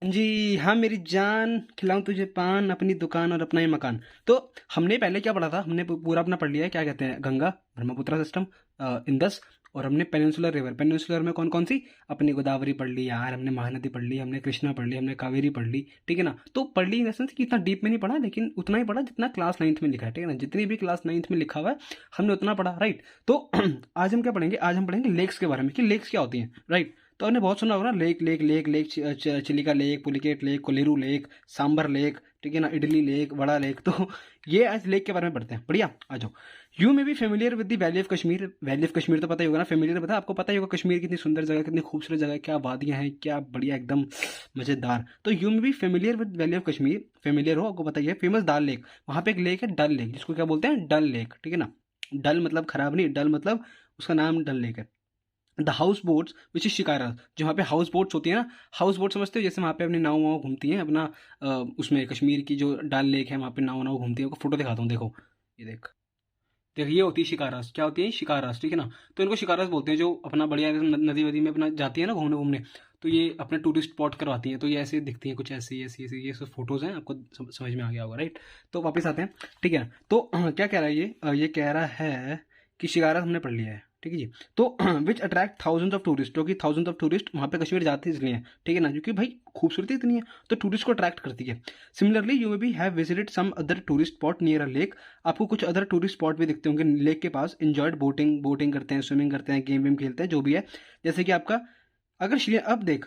जी, हाँ मेरी जान, खिलाऊँ तुझे पान, अपनी दुकान और अपना ये मकान। तो हमने पहले क्या पढ़ा था, हमने पूरा अपना पढ़ लिया है, क्या कहते हैं, गंगा, ब्रह्मपुत्र सिस्टम, इंडस, और हमने पेनिनसुलर रिवर। पेनिनसुलर में कौन कौन सी, अपनी गोदावरी पढ़ ली यार, हमने महानदी पढ़ ली, हमने कृष्णा पढ़ ली, हमने कावेरी पढ़ ली, ठीक है ना। तो पढ़ ली इन द सेंस कि इतना डीप में नहीं पढ़ा, लेकिन उतना ही पढ़ा जितना क्लास 9th में लिखा है, ठीक है ना। जितनी भी क्लास 9th में लिखा हुआ है हमने उतना पढ़ा, राइट। तो आज हम क्या पढ़ेंगे, आज हम पढ़ेंगे लेक्स के बारे में, कि लेक्स क्या होती हैं, राइट। तो आपने बहुत सुना होगा ना, lake lake lake lake, Chilika lake, Pulicat lake, Kolleru lake, Sambhar lake, ठीक है ना, इडली लेक, बड़ा लेक। तो ये आज लेक के बारे में पढ़ते हैं, बढ़िया, आ जाओ। You may be familiar with the valley of Kashmir. Valley of Kashmir तो पता ही होगा ना, फेमिलियर पता है आपको, पता ही होगा कश्मीर कितनी सुंदर जगह, कितनी खूबसूरत जगह है, क्या वादियां हैं, क्या बढ़िया, एकदम मजेदार। तो you may be familiar with valley of Kashmir, familiar हो, आपको पता ही है। फेमस डल लेक, वहां पे एक लेक है डल लेक, जिसको क्या बोलते हैं, डल लेक, ठीक है ना। डल मतलब खराब नहीं, डल मतलब उसका नाम डल लेक है। The house boats which is shikara, जो वहाँ पे हाउस बोट्स होती है ना, हाउस बोट समझते हो, जैसे वहाँ पे अपनी नाव वाव घूमती हैं अपना, उसमें कश्मीर की जो डल लेक है वहाँ पे नाव नाव घूमती है, फोटो दिखाता हूँ, देखो ये देख देख, ये होती है शिकारास, क्या होती है शिकारास, ठीक है ना। तो इनको शिकारास बोलते हैं, जो अपना बढ़िया नदी वदी में अपना जाती है ना घूमने घूमने। तो ये अपने टूरिस्ट स्पॉट करवाती हैं, तो ये ऐसे दिखती हैं कुछ ऐसी ऐसी ऐसी, ये सब फोटोज हैं, आपको समझ में आ गया होगा, राइट। तो वापस आते हैं, ठीक है। तो क्या कह रहा है ये, ये कह रहा है कि शिकारास हमने पढ़ लिया है, ठीक है जी। तो which attract thousands of tourist, जो कि थाउजेंड्स ऑफ टूरिस्ट वहाँ पे कश्मीर जाते हैं इसलिए हैं, ठीक है ना, क्योंकि भाई खूबसूरती इतनी है, तो टूरिस्ट को अट्रैक्ट करती है। Similarly you may be have visited some other tourist spot near a lake. आपको कुछ अदर टूरिस्ट स्पॉट भी दिखते होंगे लेक के पास। इंजॉयड बोटिंग, बोटिंग करते हैं, स्विमिंग करते हैं, गेम वेम खेलते हैं, जो भी है। जैसे कि आपका, अगर श्री अब देख,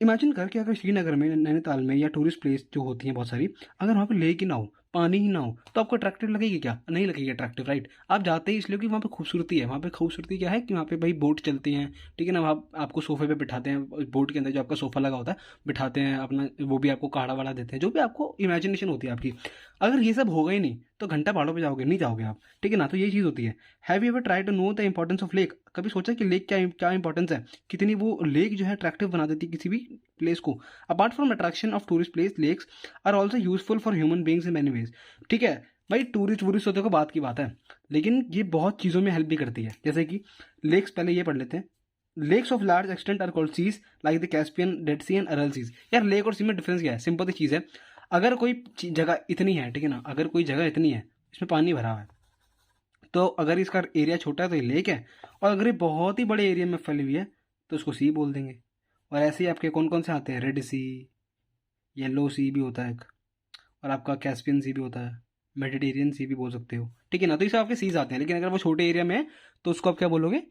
इमेजिन कर कि अगर श्रीनगर में, नैनीताल में, या टूरिस्ट प्लेस जो होती हैं बहुत सारी, अगर वहाँ पे लेक ही ना हो, पानी ही ना हो, तो आपको अट्रैक्टिव लगेगी क्या, नहीं लगेगी अट्रैक्टिव, राइट। आप जाते ही इसलिए कि वहाँ पे खूबसूरती है। वहाँ पे खूबसूरती क्या है कि वहाँ पे भाई बोट चलती हैं, ठीक है ना, वहाँ आपको सोफे पे बिठाते हैं, बोट के अंदर जो आपका सोफा लगा होता है बिठाते हैं अपना, वो भी आपको काढ़ा वाड़ा देते हैं, जो भी आपको इमेजिनेशन होती है आपकी। अगर ये सब होगा ही नहीं तो घंटा पहाड़ों पे जाओगे, नहीं जाओगे आप, ठीक है ना। तो ये चीज़ होती है। Have you ever try to know the importance of lake, कभी सोचा कि लेक क्या क्या इंपॉर्टेंस है, कितनी वो लेक जो है अट्रैक्टिव बना देती है किसी भी प्लेस को। Apart from attraction of tourist place, lakes are also useful for human beings in many ways, ठीक है। भाई टूरिस्ट वूरिस्ट होते को बात की बात है, लेकिन ये बहुत चीज़ों में हेल्प भी करती है। जैसे कि लेक्स, पहले ये पढ़ लेते हैं। Lakes of large extent are called seas, like the Caspian, Dead Sea and Aral seas. यार लेक और सी में डिफरेंस क्या है, सिंपल सी चीज़ है। अगर कोई जगह इतनी है, ठीक है ना, अगर कोई जगह इतनी है, इसमें पानी भरा हुआ है, तो अगर इसका एरिया छोटा है तो ये लेक है, और अगर ये बहुत ही बड़े एरिया में फैली हुई है तो उसको सी बोल देंगे। और ऐसे ही आपके कौन कौन से आते हैं, रेड सी, येलो सी भी होता है एक, और आपका कैस्पियन सी भी होता है, मेडिटेरियन सी भी बोल सकते हो, ठीक है ना। तो इसे आपके सीज आते हैं, लेकिन अगर वो छोटे एरिया में है तो उसको आप क्या बोलोगे,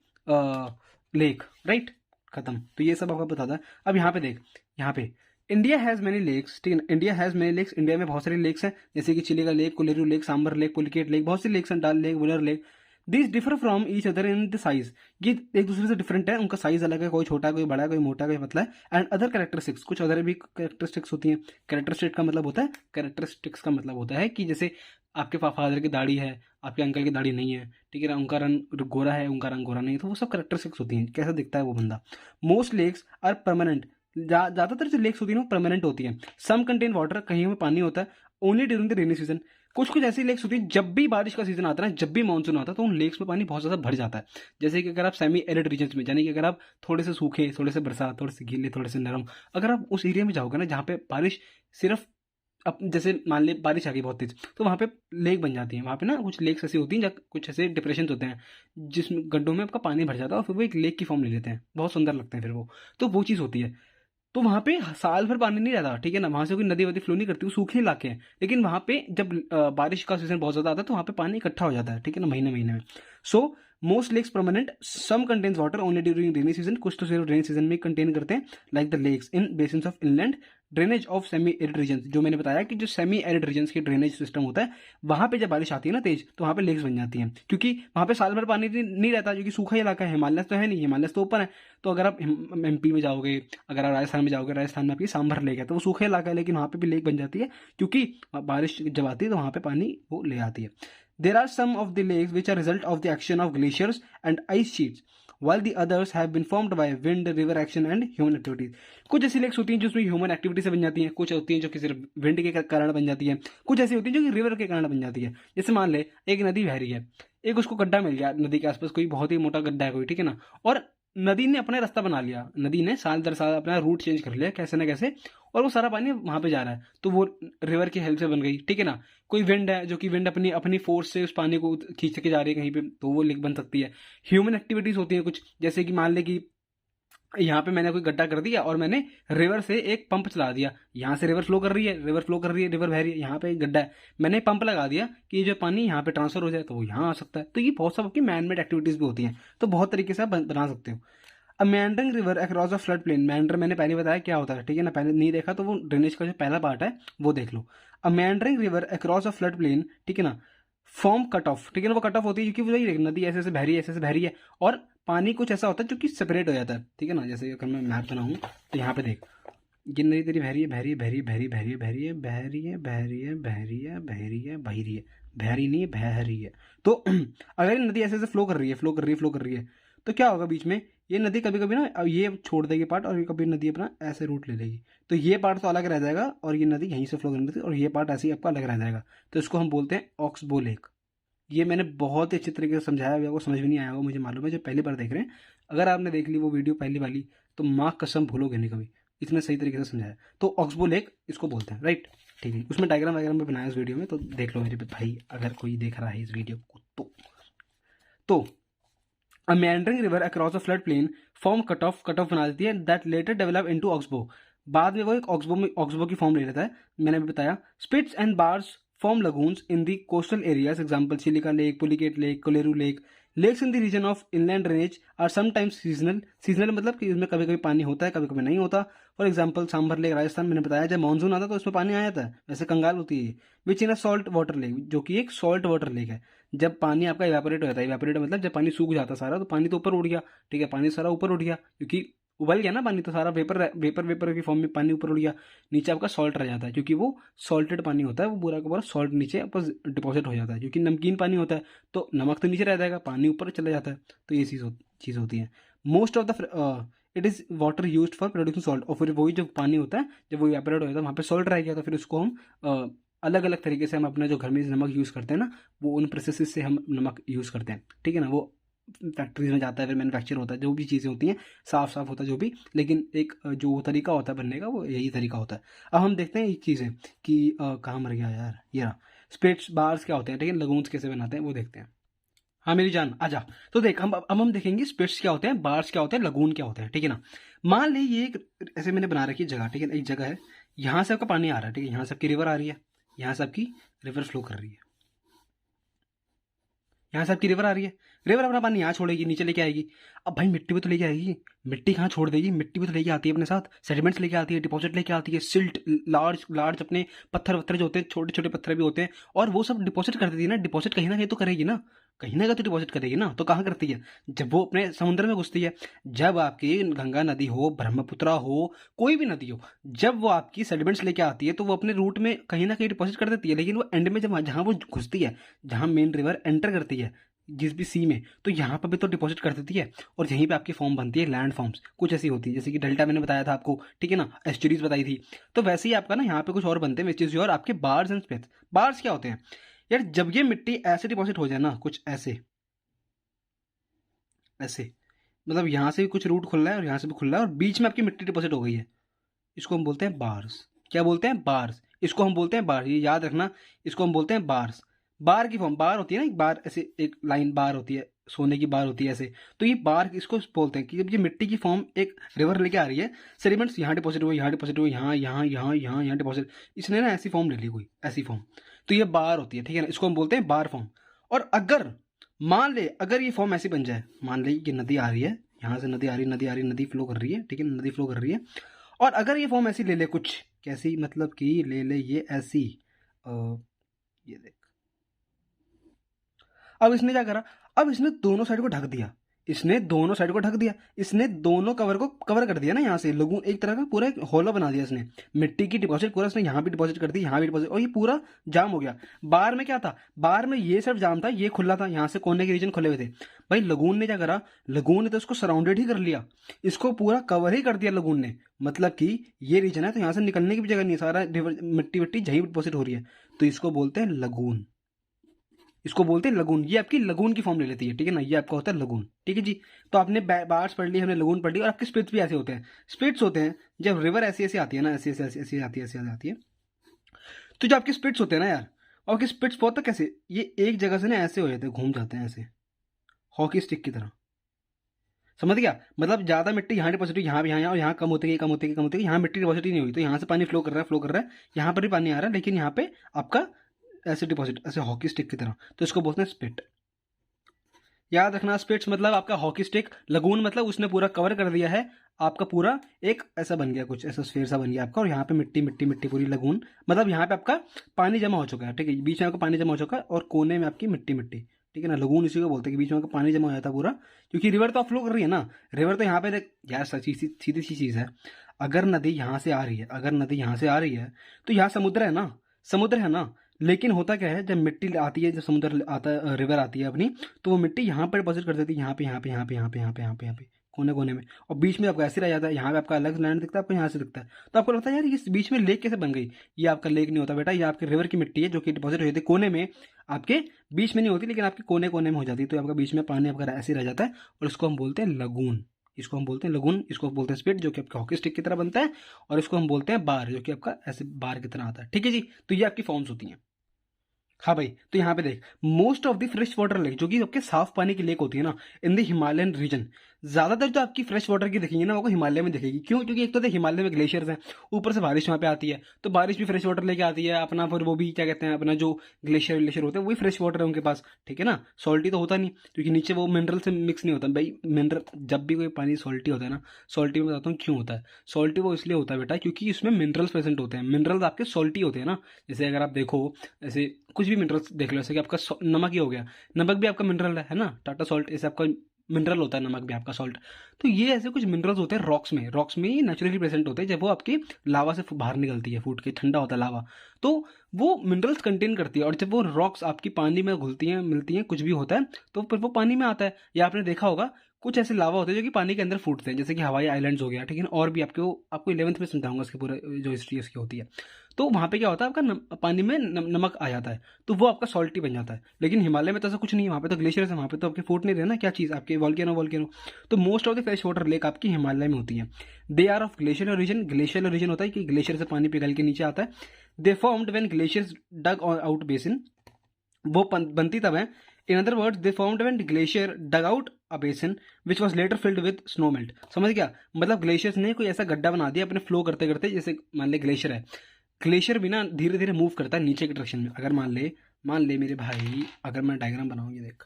लेक, राइट। खत्म। तो ये सब आपको बताता है। अब यहाँ पे देख, यहाँ पे इंडिया हैज़ मेनी लेक्स, ठीक है ना, India has many lakes, India में बहुत सारे लेक्स हैं, जैसे कि Chilika lake, Kolleru lake, Sambhar lake, Pulicat lake, बहुत सी लेक्स हैं, Dal lake, Wular lake. This differ from each other in the size, ये एक दूसरे से डिफरेंट है, उनका साइज अलग है, कोई छोटा, कोई बड़ा, कोई मोटा, कोई पतला है। एंड अदर कैरेक्टरिस्टिक्स, कुछ अदर भी कैरेक्टरिस्टिक्स होती हैं। कैरेक्टरिस्टिक का मतलब होता है, कैरेक्टरिस्टिक्स का मतलब होता है कि जैसे आपके फादर की दाढ़ी है, आपके अंकल की दाढ़ी नहीं है, ठीक है ना, उनका रंग गोरा है, उनका रंग गोरा नहीं है, तो वो सब कैरेक्टरिस्टिक्स होती हैं, कैसा दिखता है वो बंदा। मोस्ट लेक्स आर परमानेंट, ज़्यादातर जो लेक्स होती हैं वो परमानेंट होती हैं। सम कंटेन वाटर, कहीं में पानी होता है, only during the rainy season. कुछ कुछ ऐसी लेक्स होती है, जब भी बारिश का सीजन आता है ना, जब भी मानसून आता है, तो उन लेक्स में पानी बहुत ज़्यादा भर जाता है। जैसे कि अगर आप सेमी एरिड रीजन्स में, यानी कि अगर आप थोड़े से सूखे, थोड़े से बरसात, थोड़े से गीले, थोड़े से नरम, अगर आप उस एरिया में जाओगे ना जहाँ पे बारिश सिर्फ, अब जैसे मान ले बारिश आ गई बहुत तेज, तो वहाँ पे लेक बन जाती है। वहाँ पे ना कुछ लेक्स ऐसी होती हैं जहाँ कुछ ऐसे डिप्रेशन होते हैं, जिसमें गड्ढों में आपका पानी भर जाता है और फिर वो एक लेक की फॉर्म ले लेते हैं, बहुत सुंदर लगते हैं फिर वो। तो वो चीज़ होती है। तो वहाँ पे साल भर पानी नहीं रहता, ठीक है ना, वहाँ से कोई नदी वदी फ्लो नहीं करती, वो सूखे इलाके हैं। लेकिन वहाँ पे जब बारिश का सीजन बहुत ज़्यादा आता है तो वहाँ पे पानी इकट्ठा हो जाता है, ठीक है ना, महीने महीने में। So most lakes permanent, some contains water only during rainy season, कुछ तो सिर्फ रेनी सीजन में कंटेन करते हैं। Like the lakes in basins of inland drainage of semi arid region, जो मैंने बताया कि जो सेमी एरिड रीजन की ड्रेनेज सिस्टम होता है, वहाँ पे जब बारिश आती है ना तेज, तो वहाँ पे लेक्स बन जाती हैं, क्योंकि वहाँ पे साल भर पानी नहीं रहता, क्योंकि सूखा इलाका है, हिमालय तो है नहीं, हिमालय तो ऊपर है। तो अगर आप एमपी में जाओगे, अगर आप राजस्थान में जाओगे, राजस्थान में आपकी सांभर लेक है, तो वो सूखा इलाका है, लेकिन वहाँ पे भी लेक बन जाती है, क्योंकि बारिश जब आती है तो वहाँ पे पानी वो ले आती है। There are some of the lakes which are result of the action of glaciers and ice sheets, while the others have been formed by wind, river action and human activities। कुछ ऐसी लेक्स होती हैं जो उसमें human activity से बन जाती हैं, कुछ होती हैं जो कि सिर्फ विंड के कारण बन जाती हैं, कुछ ऐसी होती हैं जो कि रिवर के कारण बन जाती है। जैसे मान ले एक नदी बह रही है, एक उसको गड्ढा मिल गया नदी के आसपास, कोई बहुत ही मोटा गड्ढा है कोई, ठीक है ना, और नदी ने अपना रास्ता बना लिया, नदी ने साल दर साल अपना रूट चेंज कर लिया कैसे ना कैसे, और वो सारा पानी वहां पे जा रहा है, तो वो रिवर की हेल्प से बन गई, ठीक है ना। कोई विंड है जो कि विंड अपनी अपनी फोर्स से उस पानी को खींच के जा रही है कहीं पे, तो वो लेक बन सकती है। ह्यूमन एक्टिविटीज होती है कुछ, जैसे कि मान ले कि यहाँ पे मैंने कोई गड्ढा कर दिया और मैंने रिवर से एक पंप चला दिया, यहाँ से रिवर फ्लो कर रही है, रिवर फ्लो कर रही है, रिवर बह रही है, यहाँ पे एक गड्ढा है, मैंने पंप लगा दिया कि ये जो पानी यहाँ पे ट्रांसफर हो जाए तो वो यहाँ आ सकता है। तो ये बहुत सब आपकी मैन मेड एक्टिविटीज भी होती हैं, तो बहुत तरीके से आप बना सकते हो। अब meandering river across a flood plain, meander मैंने पहले बताया क्या होता है, ठीक है ना, पहले नहीं देखा तो वो ड्रेनेज का जो पहला पार्ट है वो देख लो। अब meandering river across a flood plain, ठीक है ना, फॉर्म कट ऑफ, ठीक है ना, वो कट ऑफ होती है क्योंकि वही नदी ऐसे ऐसे बह रही है, ऐसे ऐसे बह रही है, और पानी कुछ ऐसा होता है जो कि सेपरेट हो जाता है, ठीक है ना। जैसे अगर मैं मैप बनाऊँ तो यहाँ पे देख, ये नदी तेरी बह रही है, बह रही है, बह रही है, बह रही है, बह रही है, बह रही है, बह रही है, बह रही है, बह रही है, बह रही है, बह रही नहीं है, बह रही है। तो अगर ये नदी ऐसे ऐसे फ्लो कर रही है, फ्लो कर रही है, फ्लो कर रही है, तो क्या होगा बीच में, ये नदी कभी कभी ना ये छोड़ देगी पार्ट, और ये कभी नदी अपना ऐसे रूट ले लेगी, तो ये पार्ट तो अलग रह जाएगा और ये नदी यहीं से फ्लो करनी थी, और ये पार्ट ऐसे ही आपका अलग रह जाएगा, तो इसको हम बोलते हैं ऑक्सबो लेक। ये मैंने बहुत ही अच्छे तरीके से समझाया हुआ, आपको समझ में नहीं आया होगा मुझे मालूम है, जो पहली बार देख रहे हैं, अगर आपने देख ली वो वीडियो पहली वाली तो माँ कसम भूलोगे नहीं कभी, इतने सही तरीके से समझाया। तो ऑक्सबो लेक इसको बोलते हैं, राइट, ठीक है। उसमें डायग्राम वगैरह में बनाया इस वीडियो में, तो देख लो मेरे भाई अगर कोई देख रहा है इस वीडियो को तो A meandering river across a floodplain form cut off बना देती है that later develop into oxbow. बाद में वो एक ऑक्सबो की फॉर्म ले लेता है, मैंने अभी बताया। Spits and bars form lagoons in the coastal areas, example Chilika lake, Pulicat lake, Kolleru lake. Lakes in the region of inland drainage are sometimes seasonal, seasonal मतलब कि इसमें कभी कभी पानी होता है, कभी कभी नहीं होता। For example sambar lake Rajasthan, मैंने बताया जब मानसून आता है तो इसमें पानी आ जाता है, वैसे कंगाल होती है। विच इन अ सॉल्ट वाटर लेक, जो कि एक सॉल्ट वाटर लेक है, जब पानी आपका इवेपोरेट हो जाता है, इवेपोरेट मतलब जब पानी सूख जाता है सारा, तो पानी तो ऊपर उड़ गया, ठीक है, पानी सारा ऊपर उड़ गया क्योंकि उबल गया ना पानी, तो सारा वेपर वेपर वेपर की फॉर्म में पानी ऊपर उड़ गया, नीचे आपका सॉल्ट रह जाता है क्योंकि वो सॉल्टेड पानी होता है, वो पूरा का पूरा सॉल्ट नीचे आपका डिपॉजिट हो जाता है, क्योंकि नमकीन पानी होता है तो नमक तो नीचे रह जाएगा, पानी ऊपर चला जाता है, तो ये चीज़ होती है। Most of the it is water use for producing salt, और फिर वही जो पानी होता है जब वो इवेपोरेट हो जाता है वहाँ पे सॉल्ट रह गया, तो फिर उसको हम अलग अलग तरीके से हम अपने जो घर में नमक यूज़ करते हैं ना, वो उन प्रोसेस से हम नमक यूज़ करते हैं, ठीक है ना। वो फैक्ट्रीज में जाता है, फिर मैन्युफैक्चर होता है, जो भी चीज़ें होती हैं साफ साफ होता है जो भी, लेकिन एक जो तरीका होता है बनने का वो यही तरीका होता है। अब हम देखते हैं एक चीज़ें कि कहाँ मर गया यार, ये रहा। स्पिट्स बार्स क्या होते हैं, ठीक है, लगून्स कैसे बनाते हैं वो देखते हैं। हाँ मेरी जान आजा। तो देख हम देखेंगे स्पिट्स क्या होते हैं, बार्स क्या होते हैं, लगून क्या होते हैं, ठीक है ना। मान ली ये एक ऐसे मैंने बना रखी जगह, ठीक है, एक जगह है, यहाँ से आपका पानी आ रहा है, ठीक है, यहाँ से आपकी रिवर आ रही है, यहाँ से आपकी रिवर फ्लो कर रही है, यहाँ से आपकी रिवर आ रही है, रिवर अपना पानी यहाँ छोड़ेगी, नीचे लेके आएगी। अब भाई मिट्टी भी तो लेके आएगी, मिट्टी कहाँ छोड़ देगी, मिट्टी भी तो लेके आती है अपने साथ, सेडिमेंट्स लेके आती है, डिपॉजिट लेके आती है, सिल्ट, लार्ज लार्ज अपने पत्थर वत्थर जो होते हैं, छोटे छोटे पत्थर भी होते हैं, और वो सब डिपॉजिट कर देती है ना, डिपॉजिट कहीं ना कहीं तो करेगी ना, कहीं ना कहीं तो डिपॉजिट करेगी ना, तो कहाँ करती है, जब वो अपने समुद्र में घुसती है। जब आपकी गंगा नदी हो, ब्रह्मपुत्रा हो, कोई भी नदी हो, जब वो आपकी सेडिमेंट्स लेके आती है तो वो अपने रूट में कहीं ना कहीं डिपॉजिट कर देती है, लेकिन वो एंड में जब जहाँ वो घुसती है, जहाँ मेन रिवर एंटर करती है जिस भी सी में, तो यहाँ पर भी तो डिपॉजिट कर देती है, और यहीं पे आपकी फॉर्म बनती है लैंड फॉर्म्स, कुछ ऐसी होती है जैसे कि डेल्टा मैंने बताया था आपको, ठीक है ना, एस्चुरीज बताई थी। तो वैसे ही आपका ना यहाँ पे कुछ और बनते हैं विच इज और आपके बार्स एंड स्पिट्स। बार्स क्या होते हैं यार, जब ये मिट्टी ऐसे डिपॉजिट हो जाए ना, कुछ ऐसे ऐसे, मतलब यहाँ से भी कुछ रूट खुल रहा है और यहाँ से भी खुल रहा है और बीच में आपकी मिट्टी डिपॉजिट हो गई है, इसको हम बोलते हैं बार्स। क्या बोलते हैं, बार्स, इसको हम बोलते हैं बार, ये याद रखना, इसको हम बोलते हैं बार्स। बार की फॉर्म बार होती है ना, एक बार ऐसे एक लाइन बार होती है, सोने की बार होती है ऐसे, तो ये बार इसको बोलते हैं कि जब ये मिट्टी की फॉर्म एक रिवर लेके आ रही है, सेडिमेंट्स यहाँ डिपॉजिट हुए, यहाँ डिपॉजिट हुए, यहाँ यहाँ यहाँ यहाँ यहाँ डिपॉजिट, इसने ना ऐसी फॉर्म ले ली कोई ऐसी फॉर्म, तो ये बार होती है, ठीक है ना, इसको हम बोलते हैं बार फॉर्म। और अगर मान ले अगर ये फॉर्म ऐसी बन जाए, मान ले कि नदी आ रही है, यहाँ से नदी आ रही, नदी आ रही, नदी फ्लो कर रही है, ठीक है, नदी फ्लो कर रही है, और अगर ये फॉर्म ऐसी ले ले कुछ, कैसी मतलब कि ले ले ये ऐसी, ये देख, अब इसने क्या करा, अब इसने दोनों साइड को ढक दिया, इसने दोनों साइड को ढक दिया, इसने दोनों कवर को कवर कर दिया ना, यहाँ से लगून एक तरह का पूरा एक होलो बना दिया इसने, मिट्टी की डिपॉजिट पूरा इसने यहाँ भी डिपॉजिट कर दी, यहाँ भी डिपॉजिट, और ये पूरा जाम हो गया। बार में क्या था, बार में ये सिर्फ जाम था, ये खुला था, यहाँ से कोने के रीजन खुले हुए थे। भाई लगून ने क्या करा, लगून ने तो इसको सराउंडेड ही कर लिया, इसको पूरा कवर ही कर दिया लगून ने, मतलब कि ये रीजन है तो यहाँ से निकलने की भी जगह नहीं है, सारा मिट्टी विट्टी जहीं डिपॉजिट हो रही है, तो इसको बोलते हैं लगून। इसको बोलते हैं लगून। ये आपकी लगून की फॉर्म ले लेती है, ठीक है ना, ये आपका होता है लगून, ठीक है जी। तो आपने बार्स पढ़ ली, हमने लगून पढ़ ली, और आपके स्प्लिट्स भी ऐसे होते हैं। स्प्लिट्स होते हैं जब रिवर ऐसी ऐसी आती है ना, ऐसी ऐसी ऐसी ऐसी आती है, ऐसी आती है, तो जो आपके स्प्लिट्स होते हैं ना यार, और आपके स्प्लिट्स बहुत तक कैसे, ये एक जगह से ना ऐसे हो जाते हैं, घूम जाते हैं ऐसे हॉकी स्टिक की तरह, समझ गया। मतलब ज्यादा मिट्टी यहाँ डिपॉजिट हुई, यहाँ भी यहाँ और यहाँ कम होती गई, कम होती गई, कम होती गई, यहाँ मिट्टी डिपॉजिट ही नहीं हुई, तो यहाँ से पानी फ्लो कर रहा है, फ्लो कर रहा है, यहाँ पर भी पानी आ रहा है, लेकिन यहाँ पे आपका ऐसे डिपॉजिट, ऐसे हॉकी स्टिक की तरह, तो इसको बोलते हैं स्पिट। याद रखना, स्पिट्स मतलब आपका हॉकी स्टिक, लगून मतलब उसने पूरा कवर कर दिया है, आपका पूरा एक ऐसा बन गया, कुछ ऐसा स्फीयर सा बन गया आपका, और यहाँ पे मिट्टी मिट्टी मिट्टी पूरी लगून, मतलब यहाँ पे आपका पानी जमा हो चुका है, ठीक है, बीच में आपका पानी जमा हो चुका है, और कोने में आपकी मिट्टी मिट्टी, ठीक है ना, लगून इसी को बोलते हैं कि बीच में आपका पानी जमा हो जाता है पूरा, क्योंकि रिवर तो फ्लो कर रही है ना, रिवर तो यहाँ पे देख यार, सच्ची सीधी सी चीज है, अगर नदी यहाँ से आ रही है, अगर नदी यहाँ से आ रही है, तो यहाँ समुद्र है ना, समुद्र है ना, लेकिन होता क्या है, जब मिट्टी आती है, जब समुद्र आता है, रिवर आती है अपनी, तो वो मिट्टी यहाँ पर डिपॉजिट कर देती है, यहाँ पे यहाँ पे यहाँ पे यहाँ पे यहाँ पे यहाँ पे यहाँ पे कोने कोने में, और बीच में आपको ऐसे रह जाता है, यहाँ पे आपका अलग लैंड दिखता है, आपको यहाँ से दिखता है, तो आपको लगता है यार ये बीच में लेक कैसे बन गई, ये आपका लेक नहीं होता बेटा, ये आपके रिवर की मिट्टी है जो कि डिपॉजिट हो जाती है कोने में, आपके बीच में नहीं होती, लेकिन आपके कोने कोने में हो जाती है, तो आपका बीच में पानी आपका ऐसे रह जाता है, और इसको हम बोलते हैं लगून, इसको हम बोलते हैं लगून, इसको बोलते हैं स्पिट, जो कि आपका हॉकी स्टिक की तरह बनता है, और इसको हम बोलते हैं बार, जो कि आपका ऐसे बार की तरह आता है, ठीक है जी। तो ये आपकी फॉर्म्स होती हैं। हाँ भाई, तो यहाँ पे देख, most of the fresh water lake, जो कि आपके साफ पानी की लेक होती है ना, इन द हिमालयन रीजन, ज्यादातर जो आपकी फ्रेश वाटर की दिखेगी ना, वो हिमालय में दिखेगी। क्यों? क्योंकि एक तो देख हिमालय में ग्लेशियर्स हैं, ऊपर से बारिश वहाँ पे आती है, तो बारिश भी फ्रेश वाटर लेके आती है अपना, फिर वो भी क्या कहते हैं, अपना जो ग्लेशियर ग्लेशियर होते हैं वही फ्रेश वाटर है उनके पास, ठीक है ना, सॉल्टी तो होता नहीं, क्योंकि नीचे वो मिनरल से मिक्स नहीं होता भाई। मिनरल, जब भी कोई पानी सॉल्टी होता है ना, सॉल्टी में बताता हूँ क्यों होता है। सॉल्टी वो इसलिए होता है बेटा, क्योंकि इसमें मिनरल्स प्रेजेंट होते हैं, मिनरल्स आपके सॉल्टी होते हैं ना, जैसे अगर आप देखो, जैसे कुछ भी मिनरल्स देख लो, जैसे कि आपका नमक ही हो गया, नमक भी आपका मिनरल है ना, टाटा सॉल्ट, ऐसे आपका मिनरल होता है नमक भी आपका, सॉल्ट। तो ये ऐसे कुछ मिनरल्स होते हैं रॉक्स में, रॉक्स में ही नेचुरली प्रेजेंट होते हैं, जब वो आपकी लावा से बाहर निकलती है, फूट के, ठंडा होता है लावा, तो वो मिनरल्स कंटेन करती है, और जब वो रॉक्स आपकी पानी में घुलती हैं, मिलती हैं, कुछ भी होता है, तो फिर वो पानी में आता है। या आपने देखा होगा कुछ ऐसे लावा होते हैं जो कि पानी के अंदर फूटते हैं, जैसे कि हवाई आइलैंड्स हो गया, ठीक है, और भी आपको 11th में समझाऊंगा इसकी पूरा जो हिस्ट्री इसकी होती है। तो वहाँ पे क्या होता है, आपका पानी में नमक आ जाता है, तो वो आपका सॉल्टी बन जाता है। लेकिन हिमालय में तो ऐसा कुछ नहीं है, वहाँ पे तो ग्लेशियर्स है, वहाँ पे तो आपके फूट नहीं रहे ना, क्या चीज़ आपके वॉल्केनो वॉल्केनो। तो most of the fresh water lake आपकी हिमालय में होती है। They are of glacier origin, glacier origin होता है कि ग्लेशियर से पानी पिघल के नीचे आता है। They formed when glaciers dug out basin, वो बनती तब है, in other words they formed when glacier dug out a basin which was later filled with snow melt. समझ गया? मतलब ग्लेशियर्स ने कोई ऐसा गड्ढा बना दिया अपने फ्लो करते करते, जैसे मान ले ग्लेशियर है, ग्लेशियर भी ना धीरे धीरे मूव करता है नीचे के डायरेक्शन में। अगर मान ले मेरे भाई, अगर मैं डायग्राम बनाऊँ, ये देख,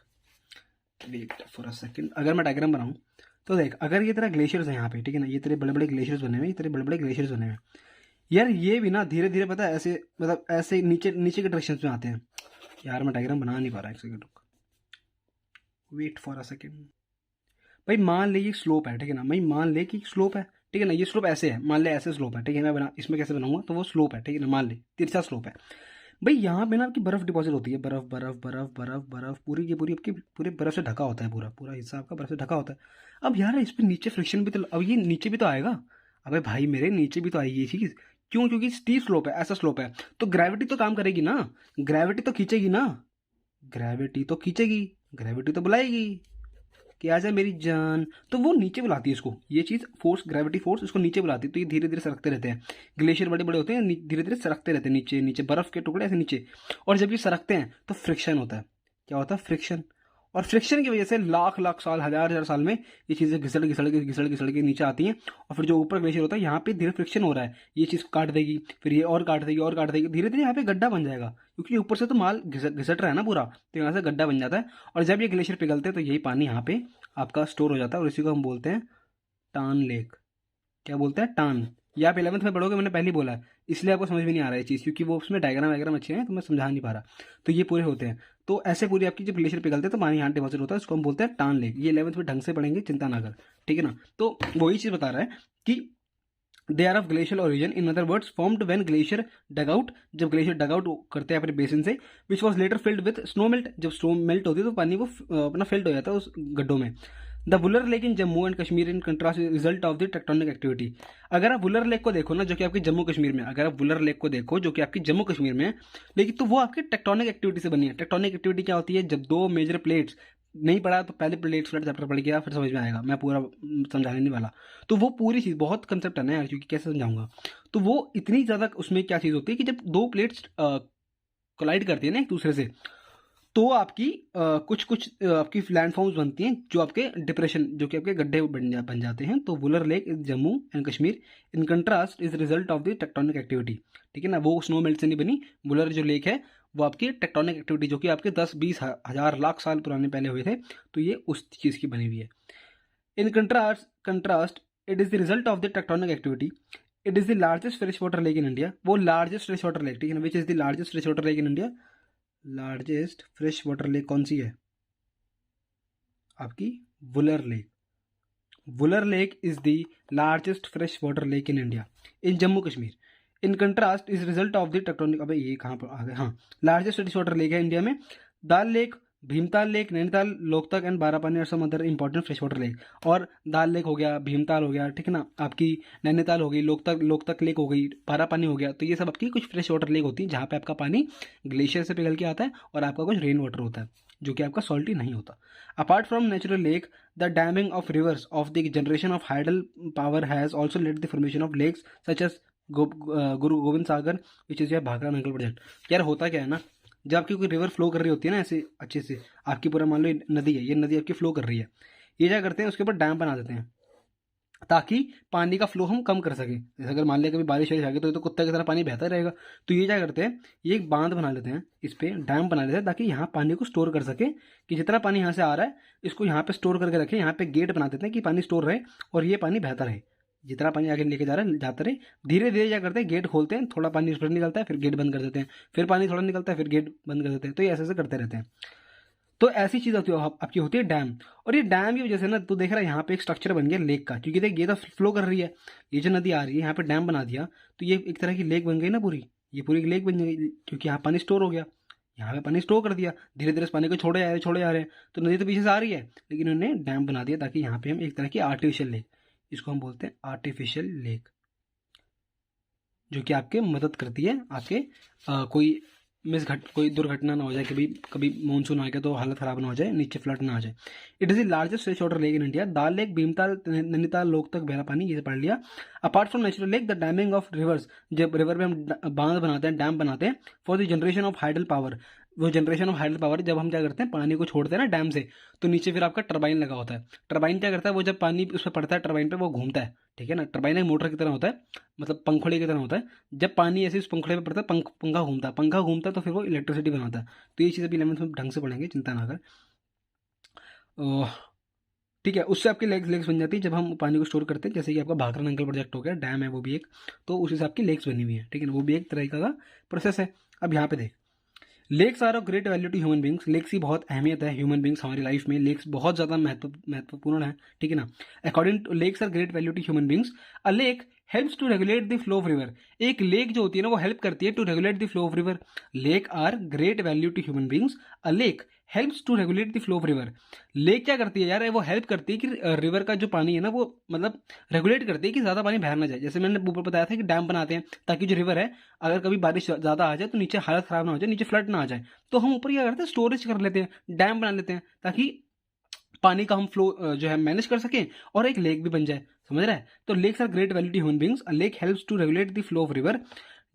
वेट फॉर अ सेकंड, अगर मैं डायग्राम बनाऊँ तो देख, अगर ये तेरा ग्लेशियर्स है यहाँ पे, ठीक है ना, ये तेरे बड़े बड़े ग्लेशियर्स बने हुए, ये तेरे बड़े बड़े ग्लेशियर्स बने हुए यार, ये भी ना धीरे धीरे पता है ऐसे, मतलब ऐसे नीचे नीचे के डायरेक्शन में आते हैं। यार मैं डायग्राम बना नहीं पा रहा, एक सेकंड रुक, वेट फॉर अ सेकंड। भाई मान ले ये स्लोप है, ठीक है ना, भाई मान ले कि स्लोप है, ठीक है ना, ये स्लोप ऐसे है, मान ले ऐसे स्लोप है, ठीक है, मैं बना इसमें कैसे बनाऊंगा, तो वो स्लोप है, ठीक है ना, मान ले तिरछा स्लोप है। भाई यहाँ पे ना आपकी बर्फ डिपॉजिट होती है, बर्फ बर्फ बर्फ बर्फ बर्फ पूरी की पूरी आपकी पूरे बर्फ से ढका होता है, पूरा पूरा हिस्सा आपका बर्फ से ढका होता है। अब यार इस पर नीचे फ्रिक्शन भी तो, अब ये नीचे भी तो आएगा, अबे भाई मेरे नीचे भी तो आएगी ये चीज़। क्यों? क्योंकि स्टीप स्लोप है, ऐसा स्लोप है, तो ग्रेविटी तो काम करेगी ना, ग्रेविटी तो खींचेगी ना, ग्रेविटी तो खींचेगी, ग्रेविटी तो बुलाएगी कि आजा मेरी जान, तो वो नीचे बुलाती है इसको, ये चीज़ फोर्स, ग्रेविटी फोर्स इसको नीचे बुलाती है, तो ये धीरे धीरे सरकते रहते हैं। ग्लेशियर बड़े बड़े होते हैं, धीरे धीरे सरकते रहते हैं नीचे नीचे, बर्फ के टुकड़े ऐसे नीचे, और जब ये सरकते हैं तो फ्रिक्शन होता है। क्या होता है? फ्रिक्शन। और फ्रिक्शन की वजह से लाख लाख साल, हजार हजार साल में ये चीज़ें घिसड़ घिसड़ के घिसड़ घिसड़ के नीचे आती हैं, और फिर जो ऊपर ग्लेशियर होता है यहाँ पे धीरे फ्रिक्शन हो रहा है, ये चीज़ काट देगी, फिर ये और काट देगी और काट देगी, धीरे धीरे यहाँ पे गड्ढा बन जाएगा, क्योंकि ऊपर से तो माल घिसट रहा है ना पूरा, तो यहाँ से गड्ढा बन जाता है। और जब ये ग्लेशियर पिघलते हैं तो यही पानी यहाँ पे आपका स्टोर हो जाता है, और इसी को हम बोलते हैं टान लेक। क्या बोलते हैं? टान। ये आप 11th में पढ़ोगे, मैंने पहले ही बोला है, इसलिए आपको समझ में नहीं आ रहा है चीज़, क्योंकि वो उसमें डायग्राम वायग्राम अच्छे हैं तो मैं समझा नहीं पा रहा। तो ये पूरे होते हैं, तो ऐसे पूरी आपकी जब ग्लेशियर पिघलते हैं तो पानी यहाँ डिपॉजिट होता है, उसको हम बोलते हैं टान लेक। ये 11th में ढंग से पढ़ेंगे, चिंता ना कर, ठीक है ना। तो वही चीज़ बता रहा है कि they are of glacial origin, in other words formed when glacier dug out, जब ग्लेशियर डग आउट करते हैं अपने बेसिन से, which was later filled with snow melt, जब स्नो मेल्ट होती है तो पानी वो अपना फिल्ड हो जाता है उस गड्ढों में। The Wular lake in Jammu and Kashmir in contrast result of the tectonic activity. अगर आप वुलर लेक को देखो ना, जो कि आपके जम्मू कश्मीर में, अगर आप वुलर लेक को देखो जो कि आपकी जम्मू कश्मीर में है, लेकिन तो वो आपकी टेक्टोनिक एक्टिविटी से बनी है। टेक्टोनिक एक्टिविटी क्या होती है? जब दो मेजर प्लेट्स, नहीं पढ़ा तो पहले प्लेट्स फ्लैट चैप्टर पढ़ गया, फिर समझ में आएगा, मैं पूरा समझाने नहीं वाला। तो वो पूरी चीज़ बहुत कंसेप्ट है ना यार, क्योंकि कैसे समझाऊंगा। तो वो इतनी ज़्यादा उसमें क्या चीज़ होती है कि जब दो प्लेट्स कोलाइड करती है ना एक दूसरे से, तो आपकी कुछ कुछ आपकी लैंडफॉर्म्स बनती हैं जो आपके डिप्रेशन, जो कि आपके गड्ढे बन जाते हैं। तो Wular lake is Jammu and Kashmir in contrast is result of the tectonic activity. ठीक है ना, वो स्नो मेल्ट से नहीं बनी। वुलर जो लेक है वो आपकी टेक्टोनिक एक्टिविटी, जो कि आपके 10-20 हज़ार लाख साल पुराने पहले हुए थे, तो ये उस चीज़ की बनी हुई है। In contrast it is the result of the tectonic activity. It is the largest fresh water lake in India. वो लार्जेस्ट फ्रेश वाटर लेक, ठीक है ना, which is the largest fresh water lake in India. Largest fresh water lake कौन सी है? आपकी Wular lake. Wular lake is the largest fresh water lake in India in Jammu Kashmir. In contrast is result of the tectonic, अबे ये कहाँ पर आ गए, हाँ, लार्जेस्ट फ्रेश वाटर लेक है इंडिया में। Dal lake, Bhimtal lake, Nainital, Loktak and Barapani और some other important fresh water lake. और दाल लेक हो गया, भीमताल हो गया, ठीक है ना, आपकी नैनीताल हो गई, लोकतक लेक हो गई, बारापानी हो गया। तो ये सब आपकी कुछ फ्रेश वाटर लेक होती है जहाँ पे आपका पानी ग्लेशियर से पिघल के आता है और आपका कुछ रेन वाटर होता है जो कि आपका सॉल्टी नहीं होता। Apart from natural lake, the damming of rivers of the generation of hydel power has also led the formation of lakes such as Guru Gobind Sagar which is Bhakra Nangal project. यार होता क्या है ना, जब आपकी कोई रिवर फ्लो कर रही होती है ना ऐसे अच्छे से, आपकी पूरा मान लो नदी है, ये नदी आपकी फ्लो कर रही है, ये क्या करते हैं उसके ऊपर डैम बना देते हैं ताकि पानी का फ्लो हम कम कर सकें। जैसे अगर मान लिया कभी बारिश वारिश आ गई तो ये तो कुत्ते की तरह पानी बहता रहेगा, तो ये क्या करते हैं, ये एक बांध बना लेते हैं, इस पे डैम बना लेते हैं ताकि यहाँ पानी को स्टोर कर सके, कि जितना पानी यहाँ से आ रहा है इसको यहाँ पे स्टोर करके रखें। यहाँ पे गेट बना देते हैं कि पानी स्टोर रहे और ये पानी बहता रहे, जितना पानी आगे लेके जा रहा है जाता रहे। धीरे धीरे क्या करते हैं, गेट खोलते हैं, थोड़ा पानी उसमें निकलता है, फिर गेट बंद कर देते हैं, फिर पानी थोड़ा निकलता है, फिर गेट बंद कर देते हैं। तो ये ऐसे ऐसे करते रहते हैं। तो ऐसी चीज़ आपकी होती है डैम। और ये डैम की वजह से ना, तो देख रहा है यहाँ पे एक स्ट्रक्चर बन गया लेक का, क्योंकि देख ये तो फ्लो कर रही है, ये जो नदी आ रही है यहाँ पे डैम बना दिया, तो ये एक तरह की लेक बन गई ना पूरी, ये पूरी एक लेक बन गई, क्योंकि यहाँ पानी स्टोर हो गया, यहाँ पे पानी स्टोर कर दिया, धीरे धीरे इस पानी को छोड़े आ रहे हैं। तो नदी तो पीछे से आ रही है, लेकिन उन्होंने डैम बना दिया ताकि यहाँ पे हम एक तरह की आर्टिफिशियल लेक, इसको हम बोलते हैं आर्टिफिशियल लेक, जो कि आपके मदद करती है आपके कोई दुर्घटना ना हो जाए, कभी मानसून आ गया तो हालत खराब ना हो जाए, नीचे फ्लड ना आ जाए। It is the largest fresh water lake in India. Dal lake, Bhimtal, Nainital, Loktak, Barapani, ये पढ़ लिया। Apart from natural lake, the damming of rivers, जब रिवर में हम बांध बनाते हैं, डैम बनाते हैं for the generation of hydel power. वो जनरेशन ऑफ हाइडल पावर, जब हम क्या करते हैं पानी को छोड़ते हैं ना डैम से, तो नीचे फिर आपका टरबाइन लगा होता है। टरबाइन क्या करता है, वो जब पानी उस पर पड़ता है टरबाइन पे, वो घूमता है, ठीक है ना। टरबाइन एक मोटर की तरह होता है, मतलब पंखुड़ी की तरह होता है। जब पानी ऐसे उस पंखुड़े पे पड़ता है, पंखा घूमता है, तो फिर वो इलेक्ट्रिसिटी बनाता है। तो ये चीज़ अभी 11th में ढंग से पढ़ेंगे, चिंता ना कर। ठीक है, उससे आपकी लेग्स बन जाती है जब हम पानी को स्टोर करते हैं, जैसे कि आपका भाखड़ा नंगल प्रोजेक्ट हो गया, डैम है वो भी एक, तो उस हिसाब की लेग्स बनी हुई है, ठीक है ना, वो भी एक तरह का प्रोसेस है। अब यहाँ पे देख, lakes are of great value to human beings. Lakes की बहुत अहमियत है ह्यूमन बींग्स, हमारी लाइफ में लेक्स बहुत ज़्यादा महत्वपूर्ण है, ठीक है ना। According to lakes are great value to human beings. A lake helps to regulate the flow of river. एक लेक जो होती है ना, वो हेल्प करती है to regulate the flow of river. Lake are great value to human beings. A lake helps to regulate the flow of river. Lake क्या करती है यार, वो हेल्प करती है कि रिवर का जो पानी है ना, वो मतलब रेगुलेट करती है कि ज़्यादा पानी बहर ना जाए। जैसे मैंने ऊपर बताया था कि डैम बनाते हैं ताकि जो रिवर है, अगर कभी बारिश ज़्यादा आ जाए तो नीचे हालत ख़राब ना हो जाए, नीचे फ्लड ना आ जाए, तो हम ऊपर क्या करते हैं, स्टोरेज कर लेते हैं, डैम बना लेते हैं, ताकि पानी का हम फ्लो जो है मैनेज कर सकें और एक लेक भी बन जाए। समझ रहा है? तो lakes are great value to human beings. A lake helps to regulate the flow of river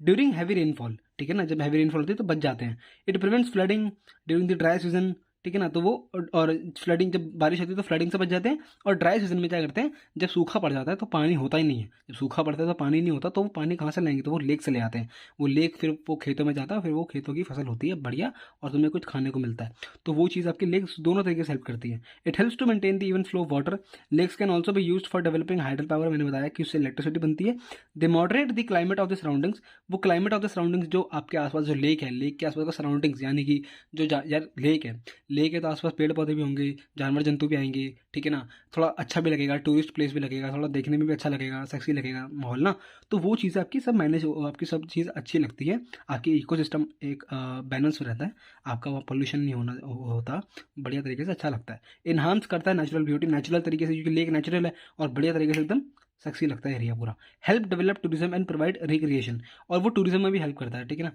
during heavy rainfall, ठीक है ना, जब हैवी रेनफॉल होती है तो बच जाते हैं। It prevents flooding during the dry season, ठीक है ना, तो वो और फ्लडिंग, जब बारिश होती है तो फ्लडिंग से बच जाते हैं। और ड्राई सीजन में क्या करते हैं, जब सूखा पड़ जाता है तो पानी होता ही नहीं है, जब सूखा पड़ता है तो पानी नहीं होता, तो वो पानी कहाँ से लाएंगे, तो वो लेक से ले आते हैं। वो लेक फिर वो खेतों में जाता है, फिर वो खेतों की फसल होती है बढ़िया, और तुम्हें कुछ खाने को मिलता है। तो वो चीज़ आपके लेक्स दोनों तरीके से हेल्प करती है। It helps to maintain the even flow of water. Lakes can also be used for developing hydel power. मैंने बताया कि उससे इलेक्ट्रिसिटी बनती है। They moderate the climate of the surroundings. वो क्लाइमेट ऑफ द सराउंडिंग्स जो आपके आसपास जो लेक है, लेक के आसपास का सराउंडिंग्स, यानी कि जो यार लेक है, लेक है तो आसपास पेड़ पौधे भी होंगे, जानवर जंतु भी आएंगे, ठीक है ना, थोड़ा अच्छा भी लगेगा, टूरिस्ट प्लेस भी लगेगा, थोड़ा देखने में भी अच्छा लगेगा, सेक्सी लगेगा माहौल ना। तो वो चीज़ आपकी सब मैनेज, आपकी सब चीज़ अच्छी लगती है, आपकी इकोसिस्टम एक बैलेंस में रहता है, आपका वहाँ पोल्यूशन नहीं होता, बढ़िया तरीके से अच्छा लगता है, इन्हांस करता है नेचुरल ब्यूटी, नेचुरल तरीके से, क्योंकि लेक नेचुरल है और बढ़िया तरीके से एकदम सेक्सी लगता है एरिया पूरा। Help develop tourism and provide recreation, और वो टूरिज्म में भी हेल्प करता है, ठीक है ना।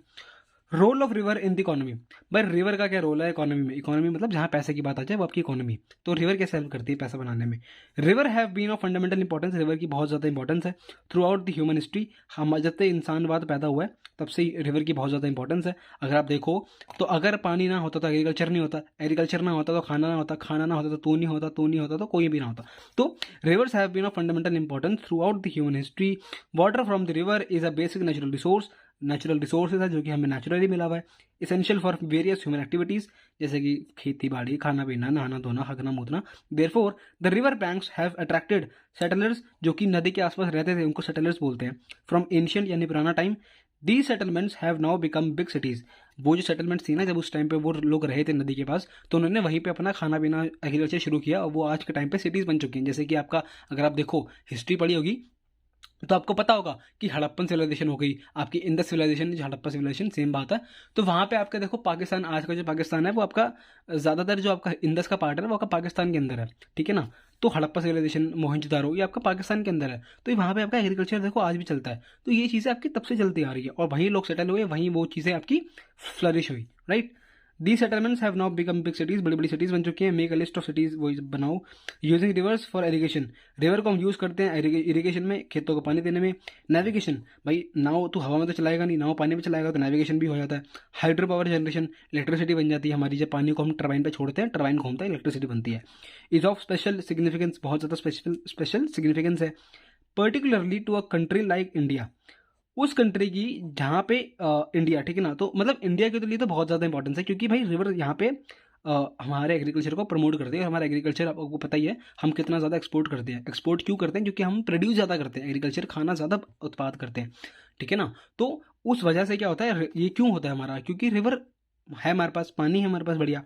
Role of river in the economy, भाई रिवर का क्या रोल है इकोनॉमी में, इकोनॉमी मतलब जहाँ पैसे की बात आ जाए वो आपकी इकोनॉमी, तो रिवर कैसे हेल्प करती है पैसा बनाने में। River have been of fundamental importance, river की बहुत ज़्यादा इंपॉर्टेंस है throughout the human history, हम जब से इंसानवाद पैदा हुआ है तब से रिवर की बहुत ज़्यादा इंपॉर्टेंस है। अगर आप देखो तो अगर पानी ना होता तो एग्रीकल्चर नहीं होता, एग्रीकल्चर ना होता तो खाना ना होता, खाना ना होता तो तू नहीं होता, तू नहीं होता तो कोई भी ना होता। तो rivers have been of fundamental importance throughout the human history. Water from the river is a basic natural resource, natural resources है जो कि हमें नेचुरली मिला हुआ है, essential for various human activities, जैसे कि खेती बाड़ी, खाना पीना, नहाना धोना, हगना मूतना। Therefore the river banks have attracted settlers, जो कि नदी के आसपास रहते थे उनको सेटलर्स बोलते हैं, फ्रॉम एंशियंट यानी पुराना time. The settlements have now become big cities, वो जो सेटलमेंट्स थी ना जब उस टाइम पे वो लोग रहे थे नदी के पास, तो उन्होंने वहीं पे अपना खाना पीना एग्रीकल्चर शुरू किया और वो आज के टाइम पे सिटीज बन चुकी हैं। जैसे कि आपका अगर आप देखो हिस्ट्री पढ़ी होगी तो आपको पता होगा कि हड़प्पन सिविलाइजेशन हो गई, आपकी Indus civilization, Harappa civilization, same बात है। तो वहाँ पे आपका देखो पाकिस्तान, आज का जो पाकिस्तान है वो आपका ज़्यादातर जो आपका इंडस का पार्ट है वो आपका पाकिस्तान के अंदर है, ठीक है ना। तो हड़प्पा सिविलाइजेशन, मोहनजोदारो, ये आपका पाकिस्तान के अंदर है, तो ये वहाँ पे आपका एग्रीकल्चर देखो आज भी चलता है। तो ये चीज़ें आपकी तब से चलती आ रही है और वहीं लोग सेटल हुए, वहीं वो चीज़ें आपकी फ्लरिश हुई, right. The settlements have now become big cities, बड़ी बड़ी सिटीज बन चुकी हैं। Make a list of cities, वो बनाओ। Using reverse for irrigation, river को हम यूज करते हैं इरिगेशन में, खेतों को पानी देने में। नेविगेशन, भाई नाव तो हवा में तो चलाएगा नहीं, नाव पानी में चलाएगा तो नेविगेशन भी हो जाता है। हाइड्रो पावर जनरेशन, इलेक्ट्रिसिटी बन जाती है हमारी, जब पानी को हम टरबाइन पे छोड़ते हैं, टरबाइन घूमता है, इलेक्ट्रिसिटी बनती है। इज ऑफ स्पेशल सिग्निफिकेंस, बहुत ज़्यादा स्पेशल सिग्निफिकेंस है, particularly to a country like India, उस कंट्री की जहाँ पे इंडिया, ठीक है ना। तो मतलब इंडिया के लिए तो बहुत ज़्यादा इंपॉर्टेंस है, क्योंकि भाई रिवर यहाँ पे हमारे एग्रीकल्चर को प्रमोट करते हैं, और हमारा एग्रीकल्चर आपको पता ही है हम कितना ज़्यादा एक्सपोर्ट करते हैं। एक्सपोर्ट क्यों करते हैं? क्योंकि हम प्रोड्यूस ज़्यादा करते हैं, एग्रीकल्चर खाना ज़्यादा उत्पाद करते हैं, ठीक है ना। तो उस वजह से क्या होता है, ये क्यों होता है हमारा, क्योंकि रिवर है हमारे पास, पानी है हमारे पास, बढ़िया।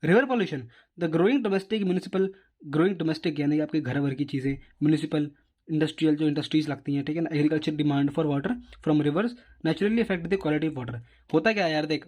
River pollution, the growing domestic municipal, growing domestic यानी कि आपके घर भर की चीज़ें, म्यूनिसिपल इंडस्ट्रियल जो इंडस्ट्रीज लगती हैं, ठीक है ना। Agriculture demand for water from reverse naturally affect the quality of water. होता क्या है यार, देख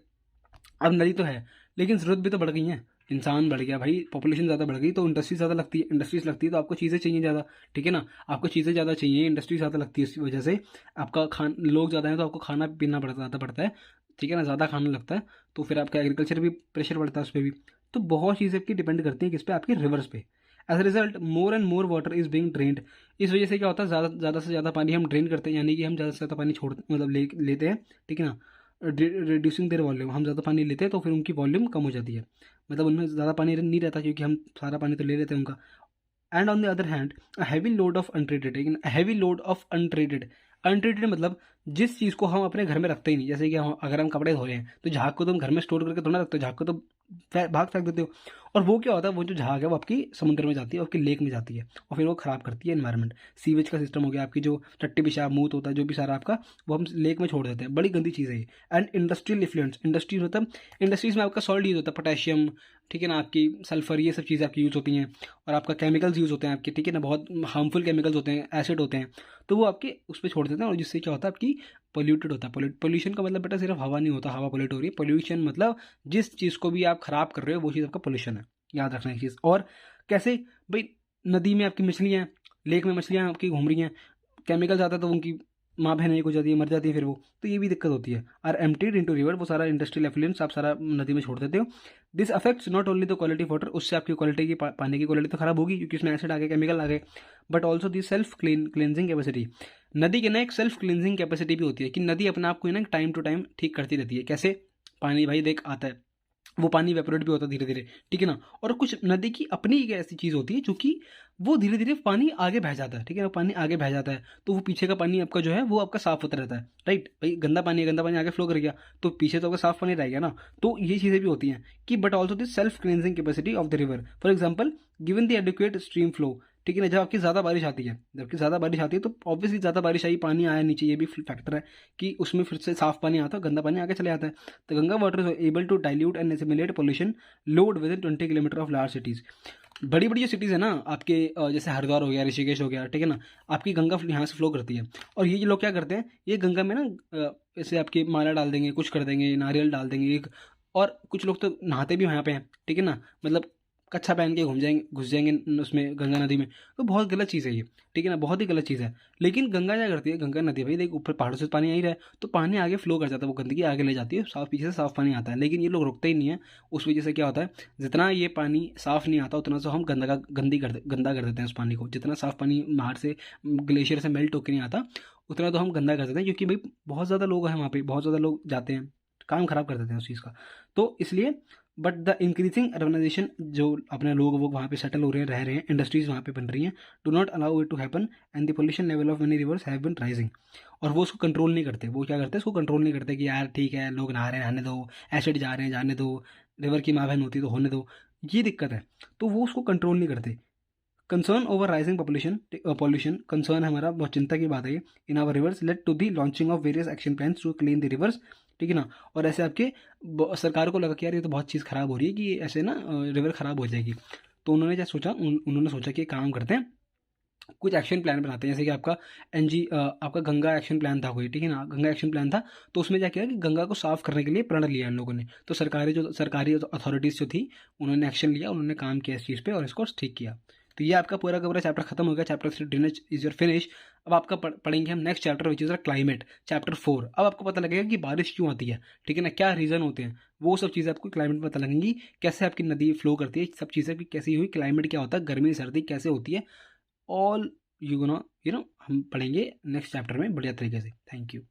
अब नदी तो है लेकिन ज़रूरत भी तो बढ़ गई है, इंसान बढ़ गया भाई, पॉपुलेशन ज़्यादा बढ़ गई, तो इंडस्ट्रीज ज़्यादा लगती है, इंडस्ट्रीज लगती है तो आपको चीज़ें चाहिए ज़्यादा, ठीक है ना। आपको चीज़ें ज़्यादा चाहिए, इंडस्ट्री ज़्यादा लगती है, इस वजह से आपका लोग ज़्यादा हैं तो आपको खाना पीना ज़्यादा पड़ता है, ठीक है ना, ज़्यादा खाना लगता है, तो फिर आपका एग्रीकल्चर भी प्रेशर पड़ता है उस पर भी। तो बहुत चीज़ें आपकी डिपेंड करती हैं किस पे, आपके रिवर्स पे। As a result more and more water is being drained, इस वजह से क्या होता है, ज़्यादा से ज़्यादा पानी हम ड्रेन करते हैं, यानी कि हम ज़्यादा से ज़्यादा पानी छोड़ते मतलब लेते हैं, ठीक है ना। रिड्यूसिंग देयर वॉल्यूम, हम ज़्यादा पानी लेते हैं तो फिर उनकी वॉल्यूम कम हो जाती है, मतलब उनमें ज़्यादा पानी नहीं रहता क्योंकि हम सारा पानी तो ले लेते हैं उनका। And on the other hand a heavy load of untreated, लेकिन heavy load of untreated, untreated मतलब जिस चीज़ को हम अपने घर में रखते ही नहीं, जैसे कि हम अगर हम कपड़े धो रहे हैं तो झाग को तो हम घर में स्टोर करके थोड़ा रखते हो, झाग को तो भाग फेंक देते हो, और वो क्या होता है, वो जो झाग है वो आपकी समुद्र में जाती है, आपकी लेक में जाती है, और फिर वो खराब करती है एनवायरनमेंट। सीवेज का सिस्टम हो गया, आपकी जो टट्टी पेशाब मूत होता है जो भी सारा आपका, वो हम लेक में छोड़ देते हैं, बड़ी गंदी चीज़ है ये। एंड इंडस्ट्रियल इफ्लुएंस, इंडस्ट्रीज मतलब इंडस्ट्रीज में आपका सॉल्ट यूज़ होता है, पोटेशियम, ठीक है ना, आपकी सल्फर, ये सब चीज़ें आपकी यूज़ होती हैं, और आपका केमिकल्स यूज़ होते हैं आपके, ठीक है ना, बहुत हार्मफुल केमिकल्स होते हैं, एसिड होते हैं, तो वो आपके उस पर छोड़ देते हैं, और जिससे क्या होता है आपकी पोल्यूटेड होता है। पोल्यूशन का मतलब बेटा सिर्फ हवा नहीं होता, हवा पोल्यूट हो रही है, पोल्यूशन मतलब जिस चीज़ को भी आप खराब कर रहे हो वो चीज़ आपका पोल्यूशन है, याद रखना एक चीज़। और कैसे भाई, नदी में आपकी मछलियाँ, लेक में मछलियाँ आपकी घूम रही हैं, केमिकल्स आता है तो उनकी माँ बहन एक हो जाती है, मर जाती है फिर वो, तो ये भी दिक्कत होती है। आर एम्प्टीड इनटू रिवर, वो सारा इंडस्ट्रियल एफ्लुएंस आप सारा नदी में छोड़ देते हो। This affects not only the quality of water, उससे आपकी क्वालिटी की पानी की क्वालिटी तो खराब होगी क्योंकि उसमें एसिड आ गए, केमिकल आ गए, but also the self cleansing capacity, नदी के ना एक सेल्फ क्लींजिंग कैपेसिटी भी होती है कि नदी अपने आप को ना टाइम टू टाइम ठीक करती रहती है। कैसे? पानी भाई देख आता है, वो पानी वेपोरेट भी होता है धीरे धीरे, ठीक है ना। और कुछ नदी की अपनी एक ऐसी चीज़ होती है जो कि वो धीरे धीरे पानी आगे बह जाता है, ठीक है ना, पानी आगे बह जाता है, तो वो पीछे का पानी आपका जो है वो आपका साफ होता रहता है, राइट भाई। गंदा पानी है, गंदा पानी आगे फ्लो कर गया तो पीछे तो आपका साफ पानी रह गया ना। तो ये चीज़ें भी होती हैं कि but also this self cleansing capacity of the river, for example given the educate stream flow, ठीक है ना। जब आपकी ज़्यादा बारिश आती है, जबकि ज़्यादा बारिश आती है तो ऑब्वियसली ज़्यादा बारिश आई, पानी आया नीचे, ये भी फैक्टर है कि उसमें फिर से साफ पानी आता है, गंदा पानी आगे चले जाता है। तो Ganga water is able to dilute and assimilate pollution load within 20 kilometre of large cities. बड़ी बड़ी जो सिटीज़ है ना आपके, जैसे हरिद्वार हो गया, ऋषिकेश हो गया, ठीक है ना, आपकी गंगा यहाँ से फ्लो करती है। और ये लोग क्या करते हैं, ये गंगा में ना जैसे आपकी माला डाल देंगे, कुछ कर देंगे, नारियल डाल देंगे एक, और कुछ लोग तो नहाते भी यहाँ पे हैं, ठीक है ना, मतलब कच्छा पहन के घुस जाएंगे उसमें गंगा नदी में। तो बहुत गलत चीज़ है ये, ठीक है ना, बहुत ही गलत चीज़ है। लेकिन गंगा क्या करती है, गंगा नदी भाई देख ऊपर पहाड़ों से पानी आ ही रहा है, तो पानी आगे फ्लो कर जाता है, वो गंदगी आगे ले जाती है, साफ पीछे से साफ पानी आता है। लेकिन ये लोग रुकते ही नहीं है। उस वजह से क्या होता है, जितना ये पानी साफ नहीं आता उतना तो हम गंदा कर देते हैं उस पानी को। जितना साफ पानी बाहर से ग्लेशियर से मेल्ट होकर नहीं आता, उतना तो हम गंदा कर देते हैं, क्योंकि भाई बहुत ज़्यादा लोग हैं वहाँ पे, बहुत ज़्यादा लोग जाते हैं, काम खराब कर देते हैं उस चीज़ का। तो इसलिए बट द इंक्रीजिंग अर्बनाइजेशन, जो अपने लोग वो वहाँ पे सेटल हो रहे हैं, रह रहे हैं, इंडस्ट्रीज वहाँ पे बन रही हैं, do not allow it to happen and the pollution level of many rivers have been rising. और वो उसको कंट्रोल नहीं करते। वो क्या करते हैं, उसको कंट्रोल नहीं करते कि यार ठीक है, लोग नहा रहे हैं, नहाने दो, एसिड जा रहे हैं, जाने दो, रिवर की माँ बहन होती है तो होने दो, ये दिक्कत है। तो वो उसको कंट्रोल नहीं करते। Concern over rising population pollution, concern है हमारा, बहुत चिंता की बात है ये। In our rivers led to the launching of various action plans to clean the rivers, ठीक है ना। और ऐसे आपके सरकार को लगा कि यार ये तो बहुत चीज़ ख़राब हो रही है, कि ऐसे ना रिवर ख़राब हो जाएगी। तो उन्होंने क्या सोचा, उन्होंने सोचा कि एक काम करते हैं, कुछ एक्शन प्लान बनाते हैं। जैसे कि आपका आपका गंगा एक्शन प्लान था कोई, ठीक है ना, गंगा एक्शन प्लान था। तो उसमें क्या किया कि गंगा को साफ करने के लिए प्रण लिया इन लोगों ने। तो सरकारी अथॉरिटीज़ जो थी, उन्होंने एक्शन लिया, उन्होंने काम किया इस चीज़ पे और इसको ठीक किया। तो ये आपका पूरा का पूरा चैप्टर खत्म हो गया। Chapter 3 drainage is your finish. अब आपका पढ़ेंगे हम next chapter which is climate, chapter 4। अब आपको पता लगेगा कि बारिश क्यों आती है, ठीक है ना, क्या रीज़न होते हैं, वो सब चीज़ें आपको क्लाइमेट में पता लगेंगी। कैसे आपकी नदी फ्लो करती है, सब चीज़ें कि कैसी हुई, क्लाइमेट क्या होता है, गर्मी सर्दी कैसे होती है, ऑल यू नो हम पढ़ेंगे नेक्स्ट चैप्टर में बढ़िया तरीके से। Thank you.